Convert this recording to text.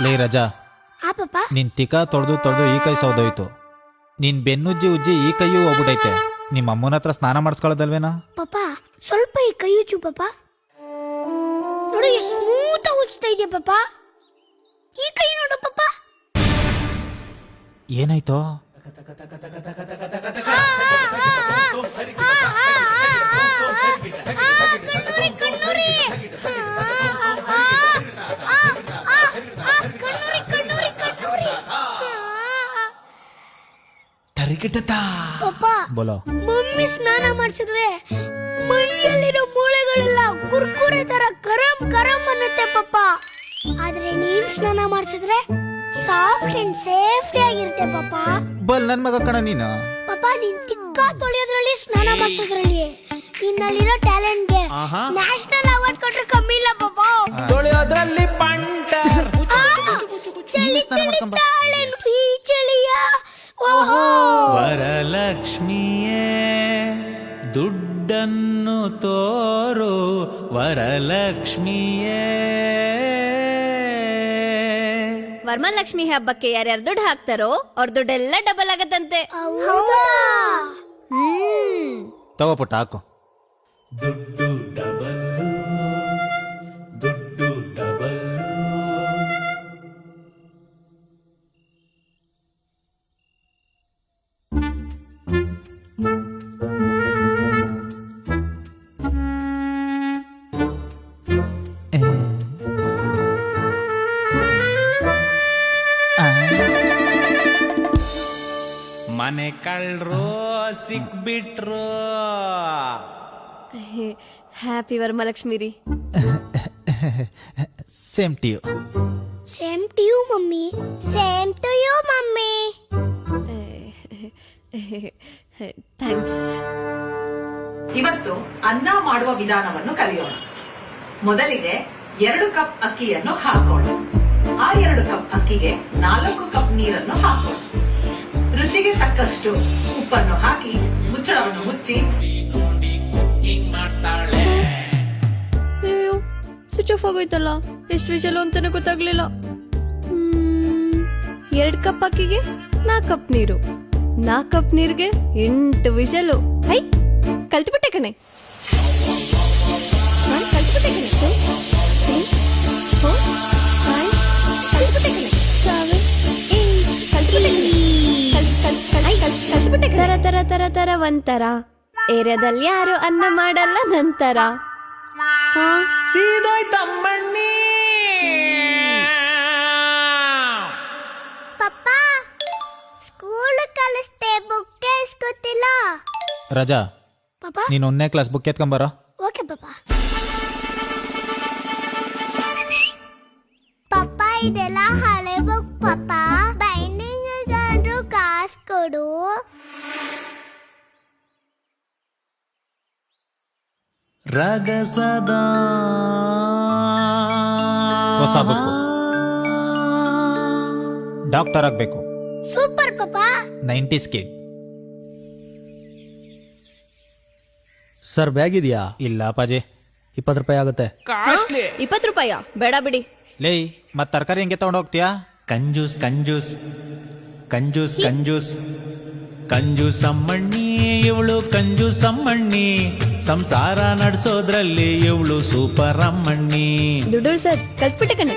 ಲೇ ರಜಾ, ಆ ಪಾಪ ನಿನ್ ತಿಕ ತೊಳೆದು ಈ ಕೈ ಸೌದೋಯ್ತು. ನಿನ್ ಬೆನ್ನುಜ್ಜಿ ಉಜ್ಜಿ ಈ ಕೈಯೂ ಹೋಗ್ಬಿಟ್ಟೈತೆ. ನಿಮ್ಮ ಅಮ್ಮನ ಹತ್ರ ಸ್ನಾನ ಮಾಡಿಸ್ಕೊಳ್ಳೋದಲ್ವೇನಾ? ಪಾಪ ಸ್ವಲ್ಪ ಈ ಕೈ ಉಚ್ಚು ಪಾಪ. ನೋಡು ಎಷ್ಟು ಸ್ಮೂತ್ ಉಜ್ತಾ ಇದೆಯಾ ಪಾಪ. ಈ ಕೈ ನೋಡು ಪಾಪ. ಏನಾಯ್ತು? ಪಾಪಾ, ಬೋಲೋ. ಮಮ್ಮಿ ಸ್ನಾನ ಮಾಡಿಸಿದ್ರೆ ಮೈಯಲ್ಲಿರೋ ಮೂಳೆಗಳೆಲ್ಲ ಕುರ್ಕುರೆ ತರ ಗರಂ ಗರಂ ಅನ್ನತ್ತೆ ಪಾಪ. ಆದ್ರೆ ನೀನ್ ಸ್ನಾನ ಮಾಡಿಸಿದ್ರೆ ಸಾಫ್ಟ್ ಅಂಡ್ ಸೇಫ್ಟಿ ಆಗಿರುತ್ತೆ ಪಾಪ. ಬಲ್ ನನ್ ಮಗ ಕಣ ನೀನು. ಪಾಪ ನೀನ್ ತಿಕ್ಕ ತೊಳೆಯೋದ್ರಲ್ಲಿ ಸ್ನಾನ ಮಾಡಿಸೋದ್ರಲ್ಲಿ ನಿನ್ನಲ್ಲಿರೋ ಟ್ಯಾಲೆಂಟ್ಗೆ ನ್ಯಾಷನಲ್ ಅವಾರ್ಡ್ ಕೊಟ್ರೆ ಕಮ್ಮಿ ಇಲ್ಲ ಪಾಪ. ತೊಳೆಯೋದ್ರಲ್ಲಿ ಪಂಟರ್. ಚಳಿ ಚಳಿ ತಾಳೆನು ಈ ಚಳಿಯ. ಓಹೋ ವರಲಕ್ಷ್ಮಿಯೇ ದುಡ್ಡನ್ನು ತೋರು, ವರಲಕ್ಷ್ಮಿಯೇ. ವರಮಹಾಲಕ್ಷ್ಮಿ ಹಬ್ಬಕ್ಕೆ ಯಾರ್ಯಾರು ದುಡ್ಡು ಹಾಕ್ತಾರೋ ಅವ್ರ ದುಡ್ಡೆಲ್ಲ ಡಬಲ್ ಆಗತ್ತಂತೆ. ತಗೋ ಪುಟ್ಟ ಹಾಕು. ದುಡ್ಡು ಡಬಲ್ಲು, ದುಡ್ಡು ಡಬಲ್ಲು. ಮನೆ ಕಳ್ರು ಸಿಕ್ಬಿಟ್ರು. ಹ್ಯಾಪಿ ವರಮಹಾಲಕ್ಷ್ಮಿ ರೀ. Same to you. Same to you mummy. Same to you mummy. Thanks. ಇವತ್ತು ಅನ್ನ ಮಾಡುವ ವಿಧಾನವನ್ನು ಕಲಿಯೋಣ. ಮೊದಲಿಗೆ 2 ಕಪ್ ಅಕ್ಕಿಯನ್ನು ಹಾಕೋಣ. ಆ 2 ಕಪ್ ಅಕ್ಕಿಗೆ 4 ಕಪ್ ನೀರನ್ನು ಹಾಕೋಣ. ರುಚಿಗೆ ತಕ್ಕಷ್ಟು ಉಪ್ಪನ್ನು ಹಾಕಿ ಮುಚ್ಚಳವನ್ನು ಮುಚ್ಚಿ. ಅಯ್ಯೋ, ಸ್ವಿಚ್ ಆಫ್ ಆಗೋಯ್ತಲ್ಲ. ಎಷ್ಟು ವಿಷಲು ಅಂತಾನೆ ಗೊತ್ತಾಗ್ಲಿಲ್ಲ. 2 ಕಪ್ ಅಕ್ಕಿಗೆ 4 ಕಪ್ ನೀರು, 4 ಕಪ್ ನೀರಿಗೆ 8 ವಿಷಲು. ಹೈ, ಕಲ್ತ್ಬಿಟ್ಟೆ ಕಣೆ. ನಾನು ಕಲ್ತ್ಬಿಟ್ಟೆ ಕಣೆ. 3, 4, 5 ಕಲ್ತ್ಬಿಟ್ಟೆ ಕಣೆ. 7, 8 ಕಲ್ತ್ಬಿಟ್ಟೆ ಕಣೆ. ತರ ತರ ತರ ತರ ಒಂತರ ಏರಿಯಾದಲ್ಲಿ ಯಾರು ಅನ್ನ ಮಾಡಲ್ಲ ನಂತರ. ಸೀದೋಯ್ತಮ್ಮಣ್ಣಿ. ಪಪ್ಪ ಸ್ಕೂಲ್ ಕಲಿಸ್ತೆ ಬುಕ್ ಇಸ್ಕೊತಿಲ್ಲ. ರಜಾ, ಪಾಪ ನೀನು 1ನೇ ಕ್ಲಾಸ್ ಬುಕ್ ಎತ್ಕೊಂಬರ. ಓಕೆ ಪಾಪ. ಪಪ್ಪ ಇದೆಲ್ಲ ಹಳೆ ಬುಕ್ ಪಾಪ. ಬೈಂಡಿಂಗ್ ಗಾದ್ರೂ ಕಾಸು ಕೊಡು. ರಗಸದ ಹೊಸ ಬುಕ್ಕು. ಡಾಕ್ಟರ್ ಆಗ್ಬೇಕು. ಸೂಪರ್ ಪಾಪ. 90s kid. ಸರ್ ಬ್ಯಾಗ್ ಇದೆಯಾ? ಇಲ್ಲ ಪಾಜಿ. 20 ರೂಪಾಯಿ ಆಗುತ್ತೆ. 20 ರೂಪಾಯ ಬೇಡ ಬಿಡಿ. ಲೇ, ಮತ್ ತರಕಾರಿ ಹೆಂಗೆ ತಗೊಂಡು ಹೋಗ್ತೀಯಾ? ಕಂಜೂಸ್ ಕಂಜೂಸ್ ಕಂಜೂಸ್ ಕಂಜೂಸ್ ಕಂಜೂಸ್ ಅಮ್ಮಣ್ಣಿ ಇವಳು, ಕಂಜೂಸ್ ಅಮ್ಮಣ್ಣಿ. ಸಂಸಾರ ನಡೆಸೋದ್ರಲ್ಲಿ ಇವಳು ಸೂಪರ್ ಅಮ್ಮಣ್ಣಿ. ದುಡ್ಡು ಸರ್ ಕಲ್ತ್ಬಿಟ್ಟೆ ಕಣೆ.